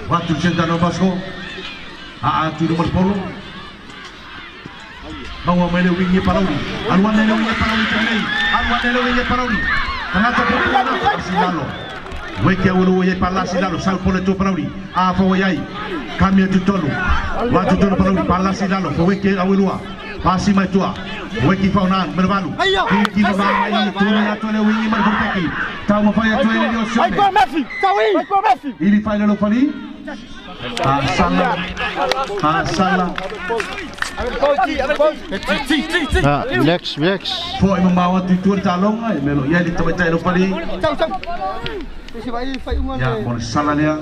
Watu Sentano Basco. Tu nomor 10. Bawa mele wingi Parauli. Alwan mele wingi Parauli temei. Alwan mele wingi Parauli. Tanata Parauli Sinalo. Weke ulu ye pala Sinalo sal pole tu Parauli. Fa wayai. Kami tu tolu. Watu tolu Parauli pala Sinalo. Weke awilua. Pasi mai tua. Weki fauna mervalu. Kiki mabanga tu ya tu le wingi marfaki. Tau mafaya tu ele dio shome. Ili faile lo fali. Salah. Relax. Foi membawa tutur talong ai melo ya di tempat lo fali. Ya bon salah dia.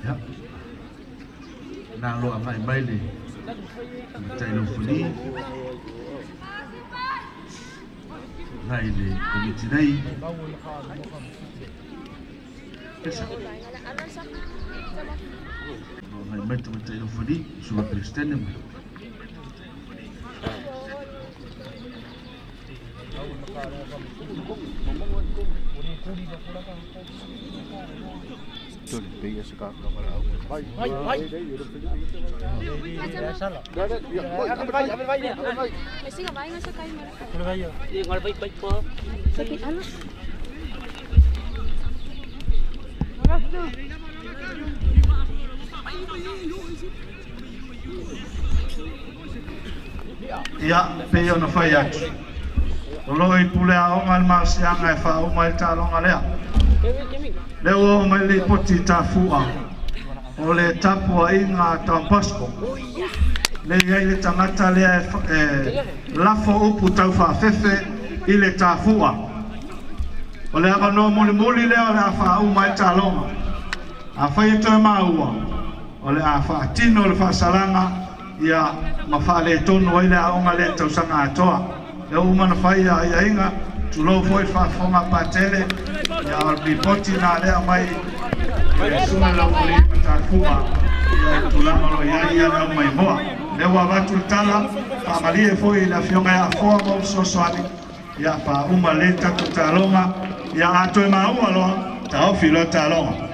Ya. Nang lo amai mai ni. Cai lo fuli. Nai ni komiti nai. Kesa. Nai mai tu cai lo fuli sudah Kristen ni. Ya, peyo na fayat. Loi pule a ngal mas yang ai fa o mai ta long alea. Leo mai le poti ta fua. O le tapo ai nga tampasco. Le ai le tangata le lafo upu tau fa fefe i le ta fua. O le aga no muli le o le fa o mai ta long. A fai to maua. O le a fa tino le fa salanga ia mafale tonu ai le a onga le tau sanga atoa. E umana fai ya inga tulo foi fa fonga patele ya ripoti na le mai suma la poli matafua ya tulama lo ya na mai moa le wa batu tala amalie foi la fionga ya fomo soswani ya fa uma leta tutalonga ya ato maua lo ta filo talonga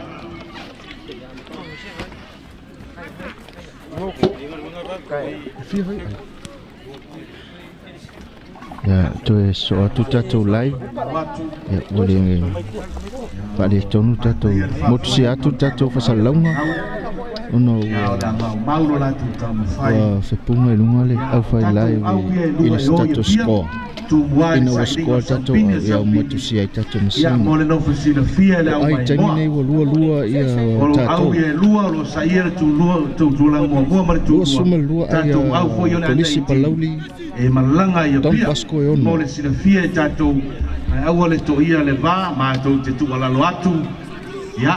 Ya, tu so tu tato live. Ya, boleh pada tonu tato. Motusi atu tato fasalonga. Ono sepunga lunga le au fai live il status score. Ina wa score tato ya motusi ai tato mesin. Ai tani nei wa lua ia tato. Lua lo sair tu la mo mar tu. Suma lua ai polisi palauli. E malanga ia pia mo le sinafia tatou aua le toia le va ma tou te tuala lo atu ia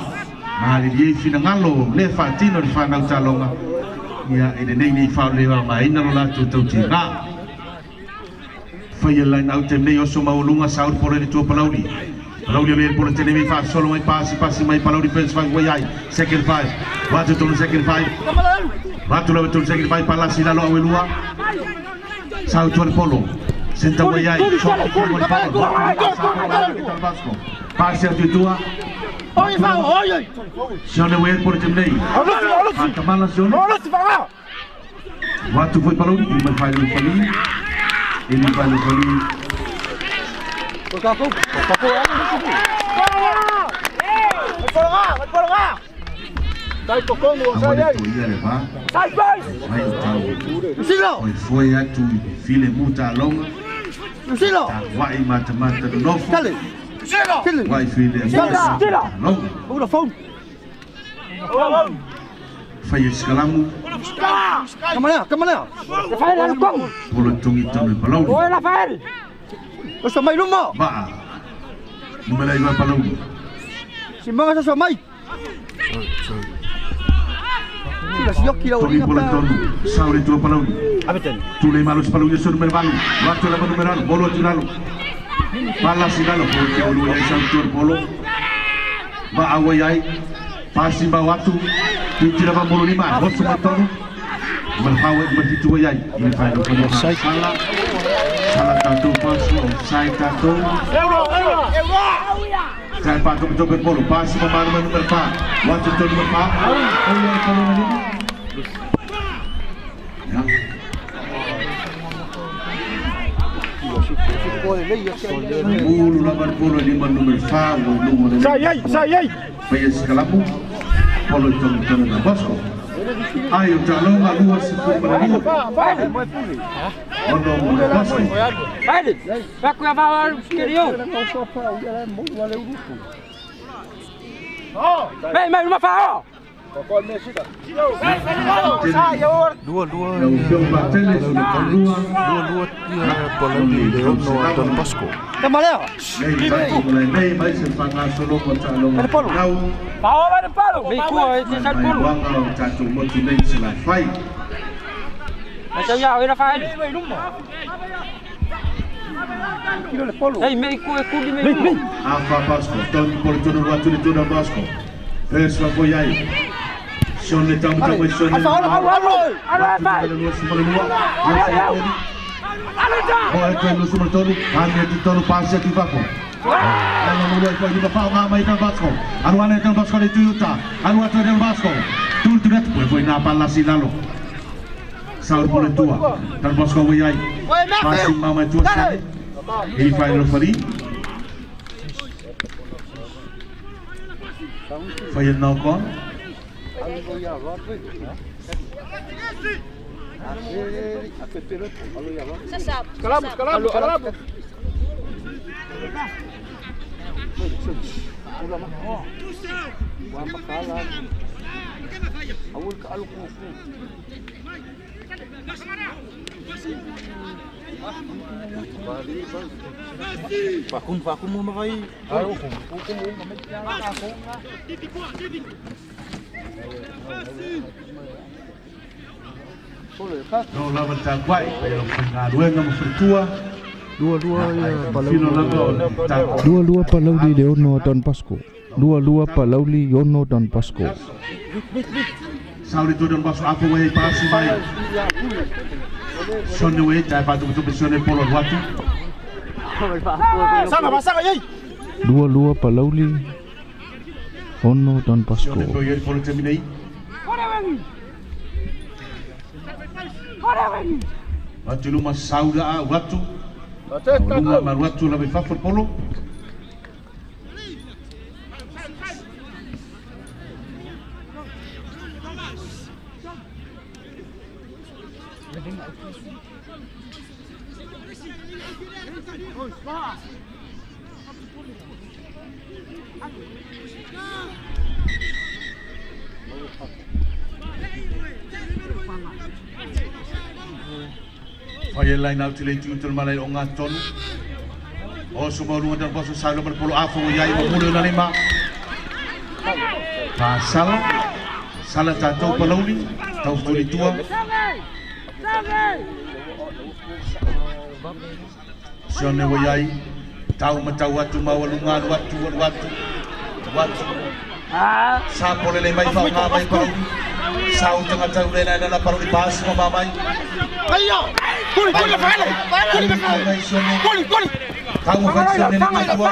ma le ye fina ngalo le fatino le fana talonga ia e nei fa le ma ina lo latu tou tina fai la na te nei oso maulunga saur por le tu palauri palauri me por te nei fa solo mai passi mai palauri pens fa guai second five watu tu second five watu lo tu second five pala sila lo awelua Sao tuan polo, senta wayai, soal polo Tabasco, pasir tu tua. Oi, oi. Sione wayai por temnei. Antamala sione. Waktu foi para onde? Ele vai no fali. Dai tocando você aí. Sai, vai. Silo. Foi a tu filha muita longa. Silo. Vai mata do novo. Dale. Silo. Vai filha. Longa. Vamos phone. Foi escalamo. Câmera. Rafael lá no cão. Polo tungi também balão. Oi, Rafael. Eu sou mais uma. Ba. Número aí vai balão. Simbang sa samay. Sila siyok kila Tuli uling polo apa? tonu. Sauri tu balão. Abetan. Tuli malos balão ya sur merbalu. Waktu la numeral bolo tiralo. Pala sinalo porque ulu ya santur polo. ba awai ai pasi ba watu tira ba bolu lima bot semua tonu berhawa berhitu ai ini file punya salah satu pasu sai satu saya pakai mencoba bolu pasi pemain nomor 4 watu nomor 4 ya bulu nomor 10 di nomor 5 saya bayar sekalamu polo tong na Bosco ayo calon lalu sepuluh menit ono Bosco Baik, aku yang bawa stereo. Main rumah Fao. Dua-dua Palauli Leono Don Bosco. Bawa pada palu. Biku itu satu puluh. Macam ya, ada Fahid. Hey, Mexico ikut di Mexico. Apa Bosco? Don Portuno waktu itu Don Bosco. Eswa Boyai. Sean le tamu tamu Sean. Oh, itu lu semua tahu. Hanya di tahu pasir di Bako. Kalau mulai kau juga faham nama itu Bosco. Anuan itu Bosco di Toyota. Anuan itu Bosco. Tuh tidak boleh napa lasi lalu. Saur boleh tua. Dan Bosco Boyai. Masih mama tua sini. Ini final free. Fire now gone. Vakum mo makai. No lawan Taguai, yang pengaruh nomor tua. Dua Palauli Leono Don Bosco. Dua Palauli Leono Don Bosco. Saudi Don Bosco apa way pasi mai. Sonne way tai patu betul sonne polo watu. Sana pasang ay. Dua Palauli Leono Don Bosco. Sonne boy polo terminai. Watu rumah Sauda watu. Rumah watu lebih favorit polo. Fire line out le tutul malai onga ton. O semua rumah dan bos saya berpuluh afu yai memulai lima. Salah satu Palauli tahu tuli tua. Sione yai tahu macam watu mawalungan watu. Sapo le mai fa ngamai Palauli. Sau tengah tahu le na Palauli pas mamai. Ayo. Puli. Kamu versi ini kedua.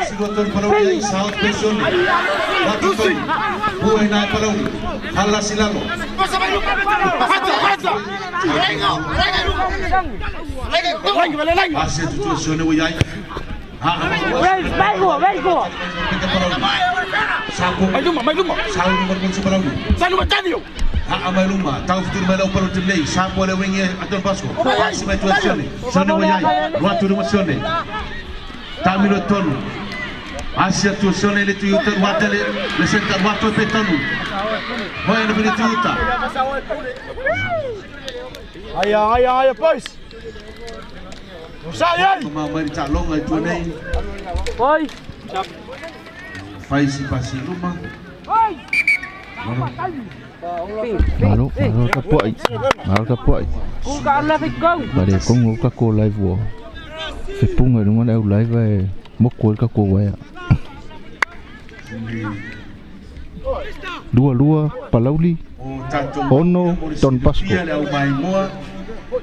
Sigoton Palauli South Pension. Waktu itu buai naik Palauli. Halas silalu. Asyik tujuh sone wujai. Baik. Sapu. Mai rumah. Sapu berkunci Palauli. Saya lupa tadi. Amai rumah, tahu fitur malam perlu terlei. Sapu ada wengi atau Bosco. Masih macam sone. Sone wujai. Waktu rumah sone. Tamilo tonu. Asia tu sone le Toyota watale le sentar waktu petonu. Boy le beli Toyota. Ayah, boys. Saya. Mama calon itu ni. Oi. Faisi pasi rumah. Oi. Malu kapoi. Ku kalah fikung. Bade kong ka ko live wo. Fipung ai rumah live mok ko ka ko wa. Lua Palauli Ono Don Pasco.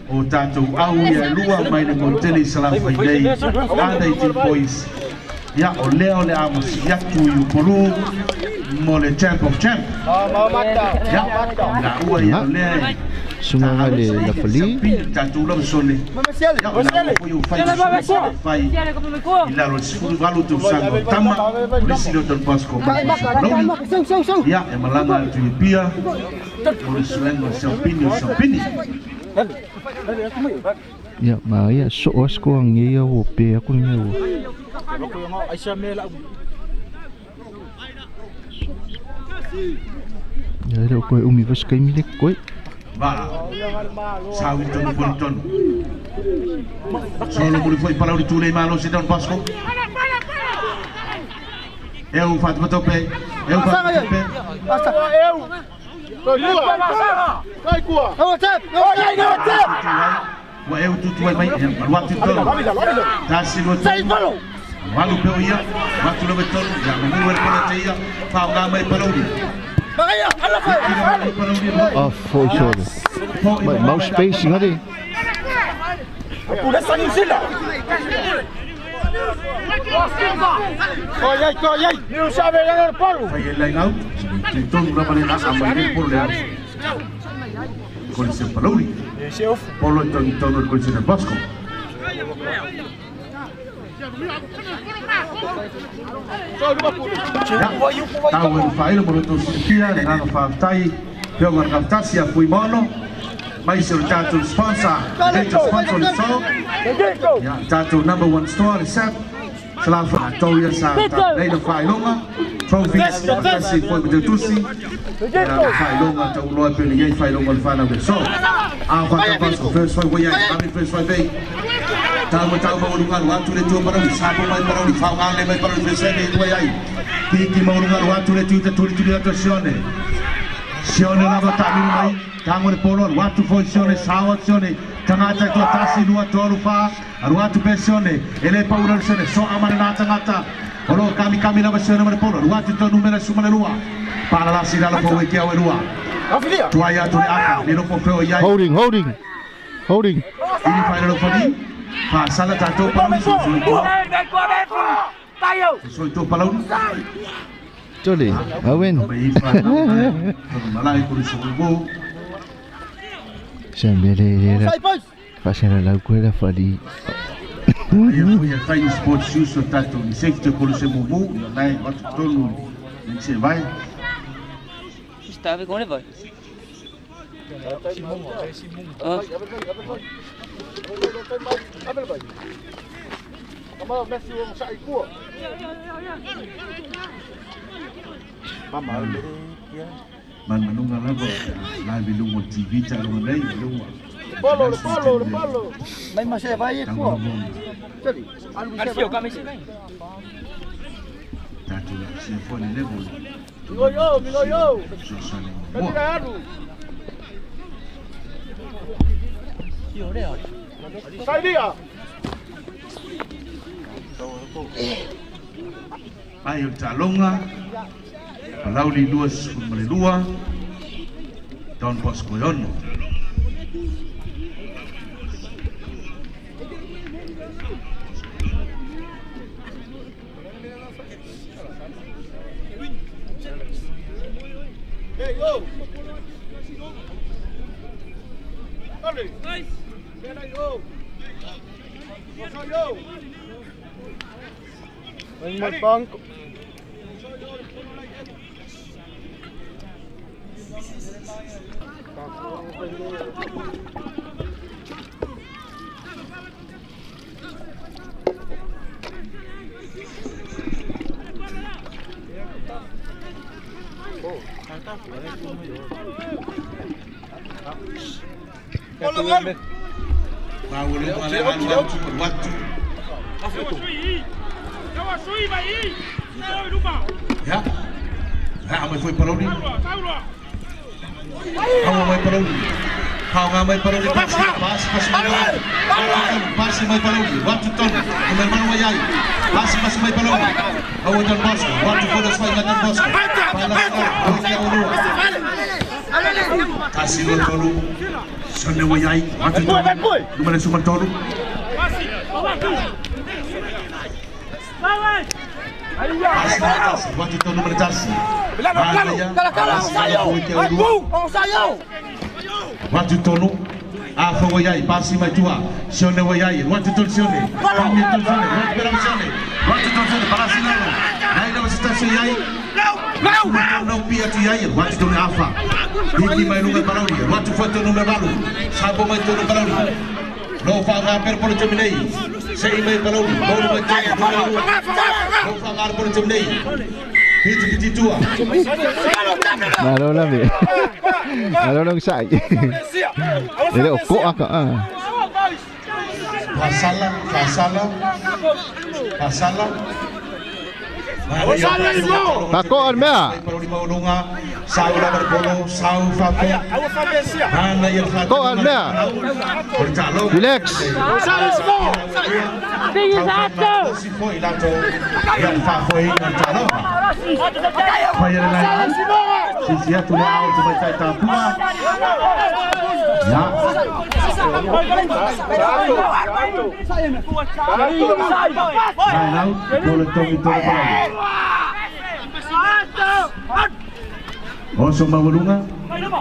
O tatou au ia lua mai le monteli salafa idei ada i te boys ia o leo le amos ia tu i upolu mo le champ of champ ia la ua ia lea Sunga le la fali tatou la sole ia o la ua i fai i la ro sifuru valu tu sango tama polisi lo Don Bosco ia e malanga tu i pia o le suengo Sampini ya ma ya so asko ang iya wo pe aku ni wo ya ro ko umi vas kai mi le ko ba sawi ton solo mo foi para o tule malo se Don Bosco eu fato tope eu wa eu tutu mai waktu tu tasi lo walu pe ia waktu lo betul ya mo wer ko te ia pa nga mai parodi foi sure mau space ngari Pula sangi sila. Koyai, ni sabe ganar palo. Fai line out, tentou no para lá a mais por lá. Coliseu Palauli. Polo então no Coliseu Don Bosco. Tahu fai lo bolo tosipia le nano faftai, peo markaftasia fui mono. Mais o tato sponsor, data sponsor so. Ya tato number 1 store set. Selafa toya sa leila fai longa. Trophies, kasi foi betul tusi. Ya fai longa tau loa pele ye fai longa le fana so. A fata Bosco first foi boya, ami first foi bei. Tahu mau lungan waktu le tu para sapo mai para di fau ngale mai para di sene boya. Kiki mau lungan waktu le tu tuli attenzione. Sione la batami mai. Tango le polo watu funzione sawazione tangata to tasi lua toru fa watu pensione ele paura sene so amana ngata olo kami na versione le polo watu to numero su male lua para la sira la po kia we lua tua ya to aka ni no po feo ya holding ini fa lo fadi fa sala tato pa so to pa lo Jole awen malai ko so Sembele facendo la guerra fadi. Eu fui a Fine Sports Shoes so tato ni safety ko se mumu nai wat tonu ni se vai. Estava com ele vai. Man manunga lago live lungo TV ta lungo nei lungo Polo. Mai masih vai ko. Jadi, Alfio kami sih kan. Tato se foi ne levo. Miloyo. Kadiaru. Sai dia. Ayo talonga. Palauli luas kumalelua Don Bosco yono Hey yo. Allez. Nice. Yo. Yo. Banco. Ya, amai foi para ali. Amai para ali. Kau mai para ali pasi mai para ali. Waktu ton, mai mana wayai. Pasi mai para ali. Kau Don Bosco, waktu foda swai Pasi lo tolu. Sone wayai. Watu tolu. Numere suma tolu. Watu tolu numere tasi. Watu tolu. Afa wayai. Pasi matua. Sone wayai. Watu tolu sone. Kami tolu sone. Watu beram sone. Watu tolu sone. Palasi nalo. Naida wasitasi yai. Não pia tu yai. Watu tolu afa. Hiki mai lunga parauri. Watu foto numere baru. Sabo mai tolu parauri. No fangar per polo terminei. Sei mai parauri. Bolu mai tolu. No fangar polo terminei. Piti tua. Nalo lang eh. Nalo lang sa. Ele oko aka ah. Pasala. Pakoan mea. Koan mea. Relax. Oso Maulunga,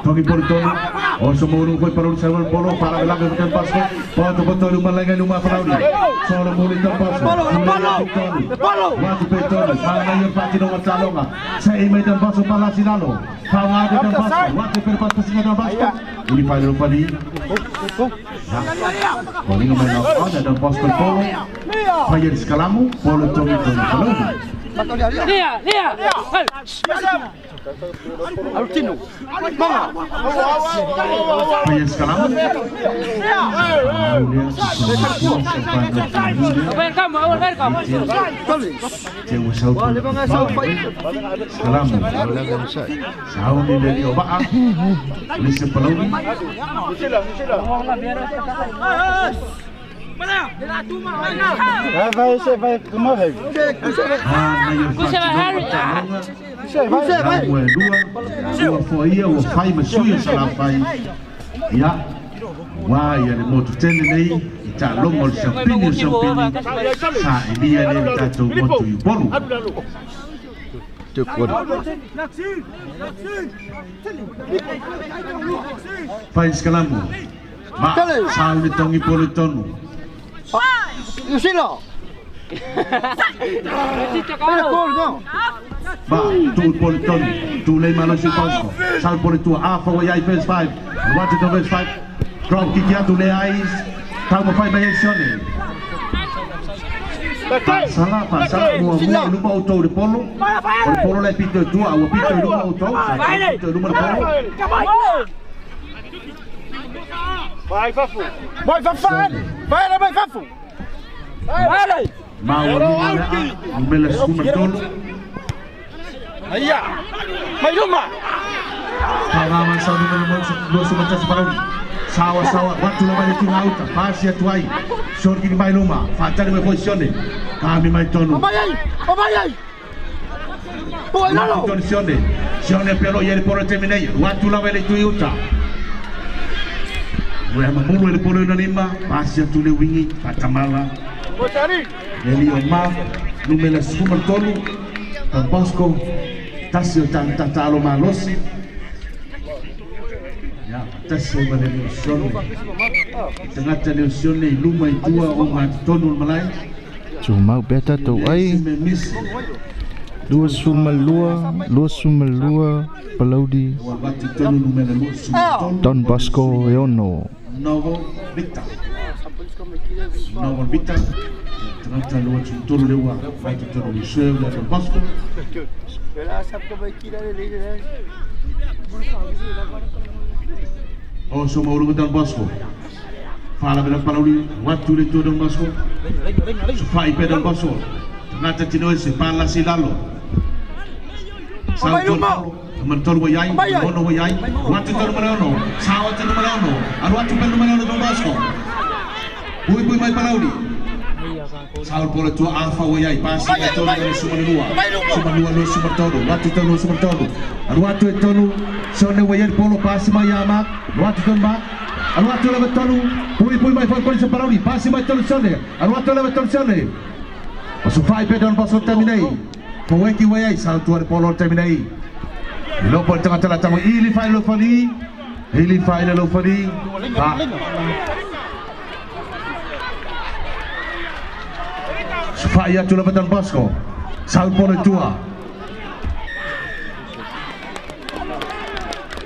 Togi Portolo, Oso Maulunga foi para o Salvador Polo, para lá que tem passo, Porto Portolo, uma lega numa Fraudi, solo Maulunga passo, Polo, Quatro Petolo, para lá eu parti numa talonga, sei meio de passo para lá sinalo, para de passo, quatro per passo sinalo passo, ele faz o pali, Polinho mais na roda, de passo para Polo, vai ele escalamo, Polo Togi Polo. Lia. Altino. Mama. Vai escalamo. Welcome. Teu salto. Escalamo. Saun ini dia baak. Lisa pelau. Vai kemana? Dua foi o pai masuia salafai. Ya. Wah, ya moto tene nei ita longo champini. Sa dia ni tato moto bolu. Cukup. Pai sekalamu. Ma, saun ditongi politonu. Usilo. Ba, tu politonu, tu lei malusi pasco. Sal politu afa wa yai phase 5. What is the phase 5? Drop kick ya tu lei ais. Tamo pai bayesione. Salah mua lupa auto de polo. Polo le pito tu, au pito lupa auto. Pito lupa polo. Vai Fafu. Vai Fafu. Mau belas kumertolo. Ayah. Mai rumah. Pengalaman saudi dua sebentar separuh. Sawa waktu lama itu ngauta. Pasi atuai. Short kini mai rumah. Fajar me posisione. Kami mai tono. Obayai. Boy lalo. Posisione. Sione pelo yeri poro terminei. Waktu lama itu iuta. Gue mamulu ele polo na lima. Pasi atule wingi. Patamala. Eli Omar, numela sumertolo, Bosco, tasio talo malos. Ya, tasio manelusione. Tengah telusione luma itua umat tonul malai. Cuma beta tu ai. Dua sumelua pelaudi. Don Bosco Yono. Novo Victor. Tengah luar turun lewat, baik turun di Sel dan Bosco. Oh, semua orang dan Bosco. Fala benar palauli, waktu itu dan Bosco. Supaya pedang Bosco. Tengah tercinois, pala silalo. Sampai mentor wayai, ono wayai. Waktu turun melono, sawat turun melono. Waktu pedang melono dan Bosco. Bui mai palauli. Saul pole tua alfa wayai pasi mai tolu le sumanua lu sumartolu watu tolu sumartolu watu tolu sone wayai polo pasi mai ama watu tolu ma watu le tolu pui mai foi polisi parauli pasi mai tolu sone watu le tolu sone o fai pedon paso terminei poeki wayai Saul tua polo terminei lo pol tengah tengah tamu ili fai lo fali Supaya tu lepas Bosco, Saul pole tua.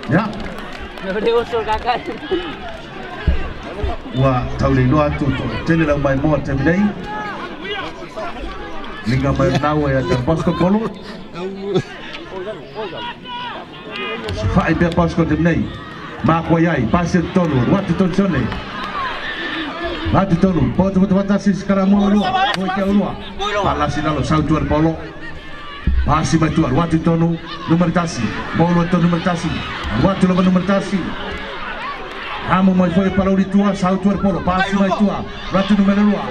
Ya. Dia usul kakak. Wah, tahu ni luar tu. Jadi dah main mod macam ni. Liga main nawa ya dan Bosco polo. Supaya dia Bosco macam ni. Mak wayai pasir tolu, waktu tolu sone. Mati tolu, poto batasi sekarang mau luar, mau jauh luar. Palasi lalu sautuan polo, pasi batuan, waktu tolu numeritasi, polo tolu numeritasi, waktu lepas numeritasi. Kamu mau foi palau di tua sautuan polo, pasi batua, waktu numer luar.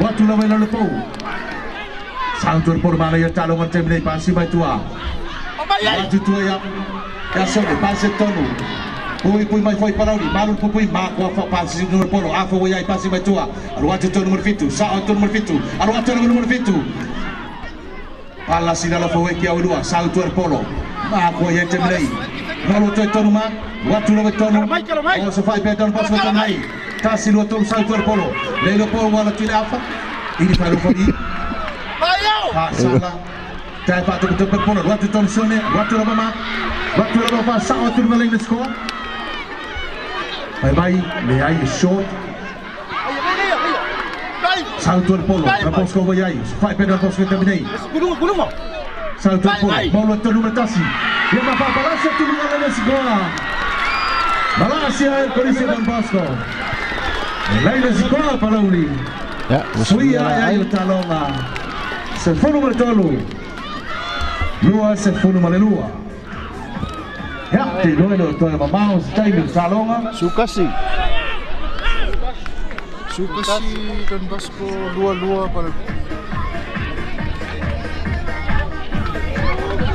Waktu lepas lalu pau, sautuan polo mana yang calon macam ni pasi batua. Waktu tua yang sone pasi tolu. Pui mai foi para ali, malu pui makwa fa pasi número polo, afa wayai pasi mai tua. Arwatu to número 7, sa to número 7, arwatu número 7. Pala sinala fa weki au dua, sa to polo. Makwa ya temlei. Malu to numa, watu lo tono. O so fai pedon pas ko nai. Kasi lo to sa to polo. Leilo polo wala tila afa. Ini fa lo fodi. Ayo. Ha sala. Tai pa to polo, watu to sone, watu lo mama. Watu lo pa sa to maling na score. Bye-bye, le hay short. Salto el polo, la Bosco Wayai, fai per la Bosco terminei. Salto el polo, Paulo to numertasi. Dia apa Malaysia tu dengan sekolah. Malaysia polisi dan Bosco. Lain sekolah Pauli. Ya, Suia ayo talonga. Se funu mertolu. Lua se funu malelua. Ya, di luar itu ada mau style salonga. Sukasi dan Bosco dua-dua pada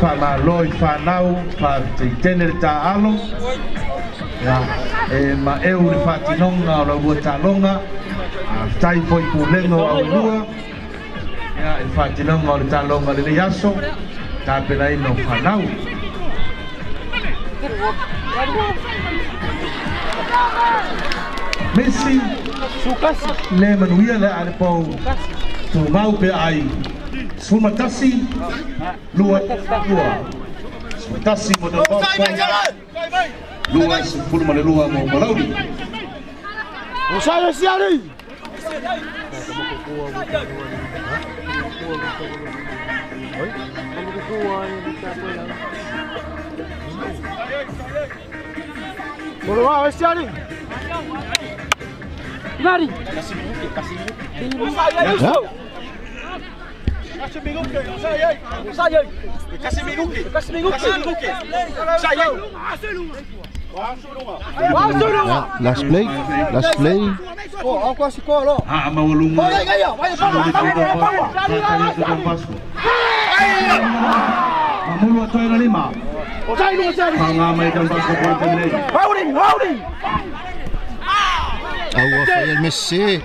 Fana loi fanau parte tener ta alo. Ya, ma eu ni fatinonga lo buta longa. Tai foi pulengo au lua. Ya, fatinonga lo ta longa le yaso. Tapi lain no fanau. Messi Sukasi. le manuia le ale pau tu mau pe ai sumatasi lua sumatasi mo do lua sepuluh male lua mo balaudi Saya siari. Boleh wah siari. Lari. Kasih minum ke. Saya. last play. Oh, aku kasih kau lo. mawalunga mamulu atoy na lima pangamay kang basketball team Holding. Awa fayal Messi.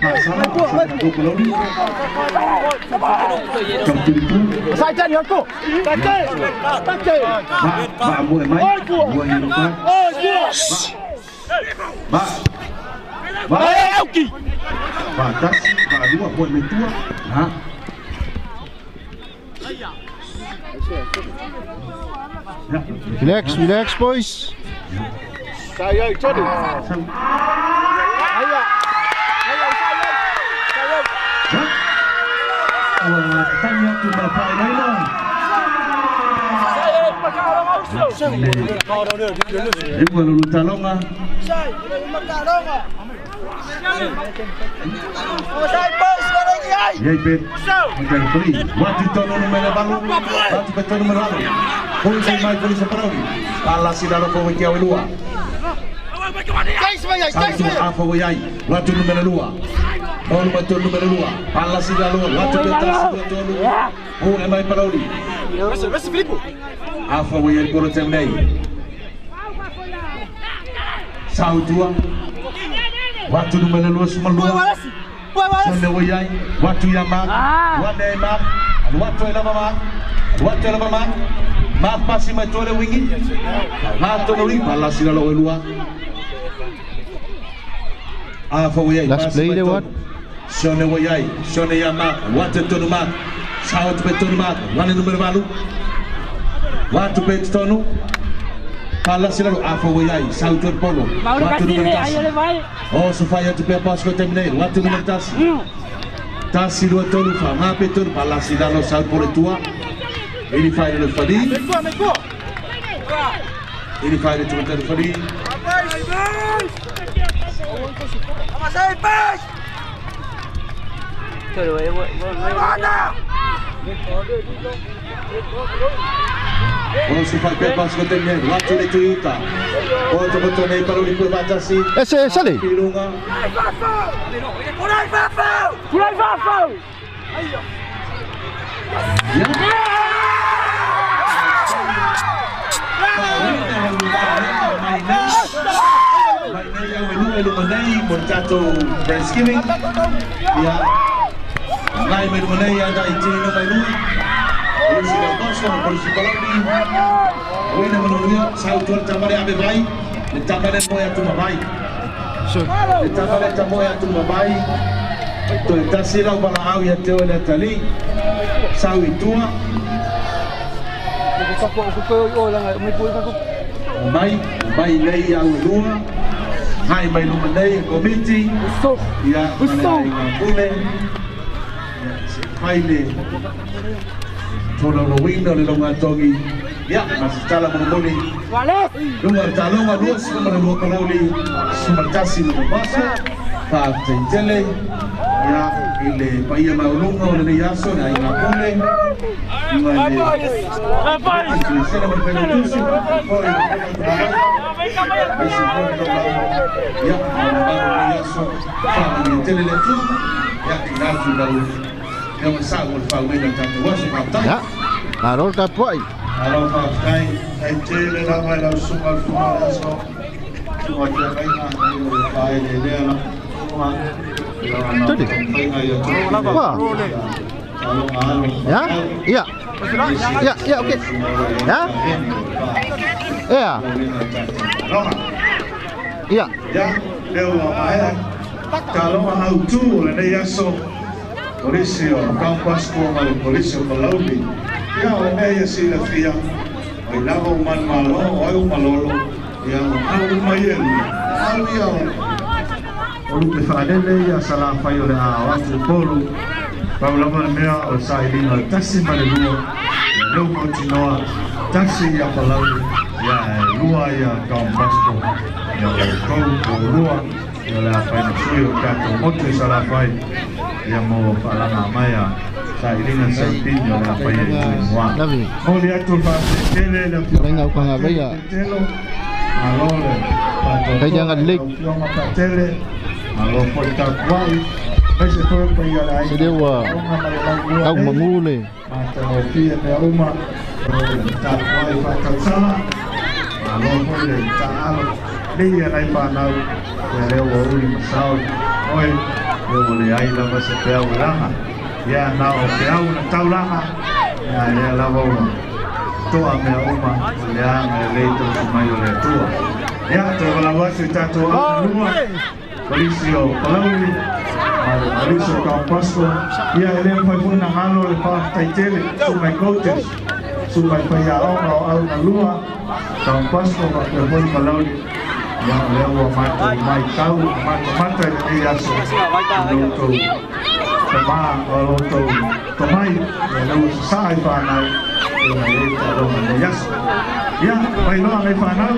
Saja ni aku. Batas, dua buat mentua. Relax boys. Saya jadi. Tanya tu bapak Raymond. Ibu lalu talonga. Yai bet. Macam beri. Waktu tono numero balu. Waktu betul numero balu. Polisi mai polisi pergi. Pala sidalo kau kiau dua. Satu apa wayai. Waktu numero dua. Tolu betul número 2. Pala sila lo. Watu beta sila tolu. O mai Palauli. Resi Filipo. Afa wayel polo temnei. Sau tua. Watu número 2 sumalua. Sonde wayai. Watu yamak. Wande yamak. Watu elama. Watu elama. Mapa si matole wingi. Mato no ri pala sila lo elua. Afa wayai. Last play de what? Sonde wayai. Sonde yamak. Watu tonu mak. Sau tu betul mak. Wane número malu. Watu betul tonu. Pala sila lo afa wayai. Sau tu polo. Watu número tas. Oh supaya tu pia pas ko terminate. Watu número tas. Tas dua tonu fa. Ngape tonu pala sila lo sau polo tua. Ini fai lo fadi. Ini fai lo tu betul fadi. Oh supaya pia pas ko terminate. Watu le Toyota. Oh tu betul nei paru di batasi. Ese sale. Pilunga. Montato Thanksgiving. Ya. Ngai mengenai ada itino baru. Polisi Boston, polisi Palauli. Wina menurutnya saya tuan tamare abe baik. Tamare moya tu mabai. Tamare tamoya tu mabai. Tu tasira bala au ya teo na tali. Sawi tua. Mai lei au lua. Hai mai lumanei komiti. Ya, mana ngapule. Hai le. Tono lo window le longa togi. Ya, masih cala mengomoni. Lunga talonga luas kuma lo Palauli. Sumartasi lo basa. Pa tentele. Ya, ile paia maulunga le yaso na ngapule. Ngale. Sena berpelutusi. Ya, le yaso. Pa tentele le tu. Ya, ngaju baru. Yang sangat falmena tanto wasu kaptai. Ya. Arol kapoi. Arol kaptai. Tele la mai la sumal fumaso. Semua dia kaina ni pai le dia la. Tadi. Wah. Ya? Iya. Ya, ya oke. Ya? Iya. Iya. Ya, leo mai. Kalau mau tu le yaso. Polisi kampas ko mal polisi Palauli. Ya ole si la fia. Ai lava man malo, ai malolo. Ya au mayen. Au ya. Olu pe fadele ya sala fayo le awatu polu. Paula mea o saili no taxi malelu. Leo continuo taxi ya Palauli. Ya lua ya kampas ko. Ya ko lua. Ya la fa no suyo kato moto sala fai. Ya mo palama maya sa ilingan sa pinyo na payawa. Oli ato pa tele la Venga con la bella. Alole. Kaya jangan lik. Yung mapatele. Alo porta kwai. Bese to pa yala. Sedewa. Kau mangule. Mata o pia me uma. Ta kwai pa katsala. Alo pole ta alo. Dia nai pa nau. Ya leo uli masao. Oi. Yo boleh ai lama sepeau lama. Ya nao peau na tau lama. Ya ya lama uma. Toa me uma. Ya me leito sumayo le tua. Ya te balawa se tato luma. Polisi Palauli. Polisi Kampasko. Ya ele foi na halo le pa taitele. Sumai coaches. Sumai payao au na lua. Kampasko pa foi Palauli. Yang lewa mai tau mata ni aso loto tama loto tomai lewa sai pa nai ya lewa ya mai no ngai pa nau